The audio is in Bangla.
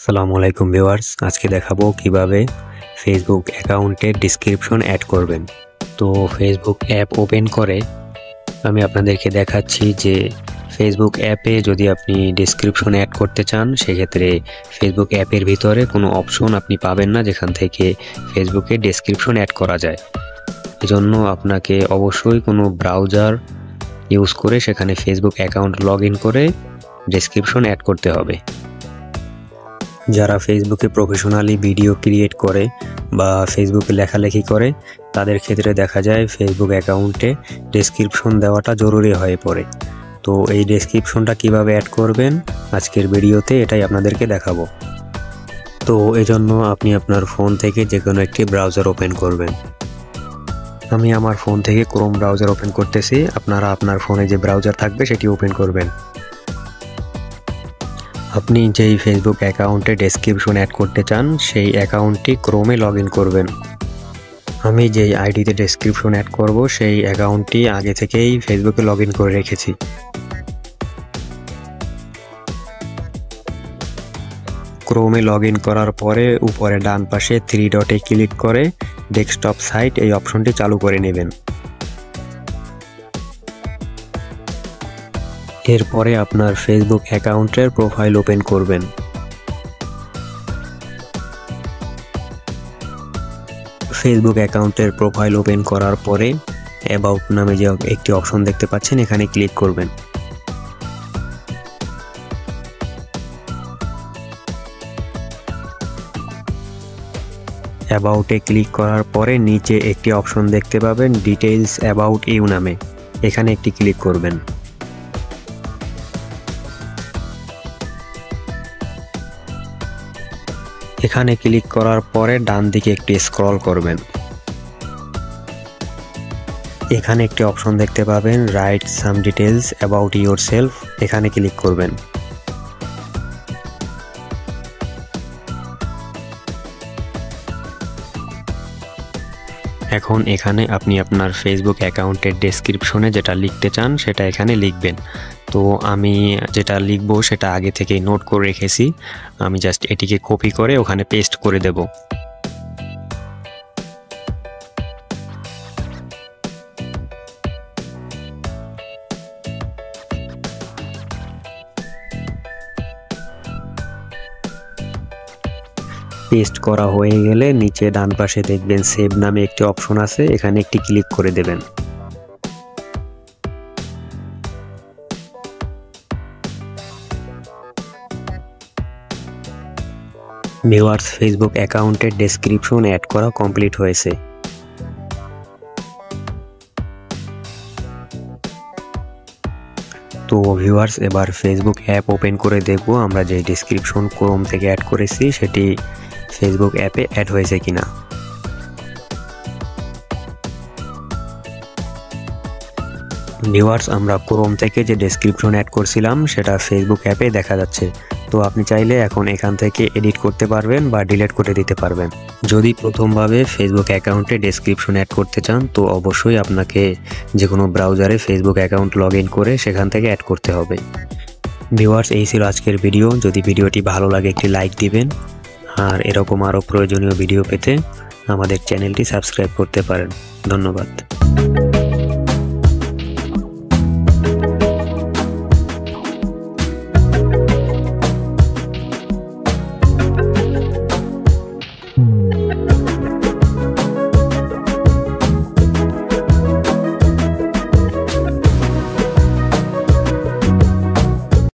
আসসালামু আলাইকুম ভিউয়ার্স, আজকে দেখাবো কিভাবে ফেসবুক অ্যাকাউন্টে ডেসক্রিপশন অ্যাড করবেন। তো ফেসবুক অ্যাপ ওপেন করে আমি আপনাদেরকে দেখাচ্ছি যে ফেসবুক অ্যাপে যদি আপনি ডেসক্রিপশন অ্যাড করতে চান, সেক্ষেত্রে ফেসবুক অ্যাপের ভিতরে কোনো অপশন আপনি পাবেন না যেখান থেকে ফেসবুকে ডেসক্রিপশন অ্যাড করা যায়। এজন্য আপনাকে অবশ্যই কোনো ব্রাউজার ইউজ করে সেখানে ফেসবুক অ্যাকাউন্ট লগ ইন করে ডেসক্রিপশন অ্যাড করতে হবে। যারা ফেসবুকে প্রফেশনালি ভিডিও ক্রিয়েট করে বা ফেসবুকে লেখালেখি করে, তাদের ক্ষেত্রে দেখা যায় ফেসবুক অ্যাকাউন্টে ডেসক্রিপশন দেওয়াটা জরুরি হয়ে পড়ে। তো এই ডেসক্রিপশনটা কিভাবে অ্যাড করবেন আজকের ভিডিওতে এটাই আপনাদেরকে দেখাবো। তো এজন্য আপনি আপনার ফোন থেকে যে কোনো একটি ব্রাউজার ওপেন করবেন। আমি আমার ফোন থেকে ক্রোম ব্রাউজার ওপেন করতেছি, আপনারা আপনার ফোনে যে ব্রাউজার থাকবে সেটি ওপেন করবেন। আপনি যেই ফেসবুক অ্যাকাউন্টে ডেসক্রিপশন অ্যাড করতে চান সেই অ্যাকাউন্টটি ক্রোমে লগ ইন করবেন। আমি যেই আইডিতে ডেসক্রিপশন অ্যাড করব সেই অ্যাকাউন্টটি আগে থেকেই ফেসবুকে লগ ইন করে রেখেছি। ক্রোমে লগ ইন করার পরে উপরে ডান পাশে 3 ডটে ক্লিক করে ডেস্কটপ সাইট এই অপশনটি চালু করে নেবেন। এরপরে আপনার ফেসবুক অ্যাকাউন্টের প্রোফাইল ওপেন করবেন। ফেসবুক অ্যাকাউন্টের প্রোফাইল ওপেন করার পরে অ্যাবাউট নামে যে একটি অপশন দেখতে পাচ্ছেন এখানে ক্লিক করবেন। অ্যাবাউটে ক্লিক করার পরে নিচে একটি অপশন দেখতে পাবেন ডিটেইলস অ্যাবাউট ইউ নামে, এখানে একটি ক্লিক করবেন। এখানে ক্লিক করার পরে ডান দিকে একটি স্ক্রল করবেন। এখানে একটি অপশন দেখতে পাবেন write some details about yourself, এখানে ক্লিক করবেন। এখন এখানে আপনি আপনার ফেসবুক অ্যাকাউন্টের ডেসক্রিপশনে যেটা লিখতে চান সেটা এখানে লিখবেন। তো আমি যেটা লিখবো সেটা আগে থেকেই নোট করে রেখেছি, আমি জাস্ট এটিকে কপি করে ওখানে পেস্ট করে দেব। পেস্ট করা হয়ে গেলে নিচে ডান পাশে দেখবেন সেভ নামে একটি অপশন আছে, এখানে একটি ক্লিক করে দেবেন। ভিউয়ার্স, ফেসবুক অ্যাকাউন্টের ডেসক্রিপশন অ্যাড করা কমপ্লিট হয়েছে। তো ভিউয়ার্স, এবার ফেসবুক অ্যাপ ওপেন করে দেখব আমরা যে ডেসক্রিপশন ক্রোম থেকে অ্যাড করেছি সেটি ফেসবুক অ্যাপে অ্যাড হয়েছে কিনা। ভিউয়ার্স, আমরা ক্রোম থেকে যে ডেসক্রিপশন অ্যাড করছিলাম সেটা ফেসবুক অ্যাপে দেখা যাচ্ছে। তো আপনি চাইলে এখন এখান থেকে এডিট করতে পারবেন বা ডিলিট করে দিতে পারবেন। যদি প্রথমভাবে ফেসবুক অ্যাকাউন্টে ডেসক্রিপশন অ্যাড করতে চান তো অবশ্যই আপনাকে যে কোনো ব্রাউজারে ফেসবুক অ্যাকাউন্ট লগ ইন করে সেখান থেকে অ্যাড করতে হবে। ভিউয়ার্স, এই ছিল আজকের ভিডিও। যদি ভিডিওটি ভালো লাগে একটি লাইক দিবেন, আর এরকম আরও প্রয়োজনীয় ভিডিও পেতে আমাদের চ্যানেলটি সাবস্ক্রাইব করতে পারেন। ধন্যবাদ।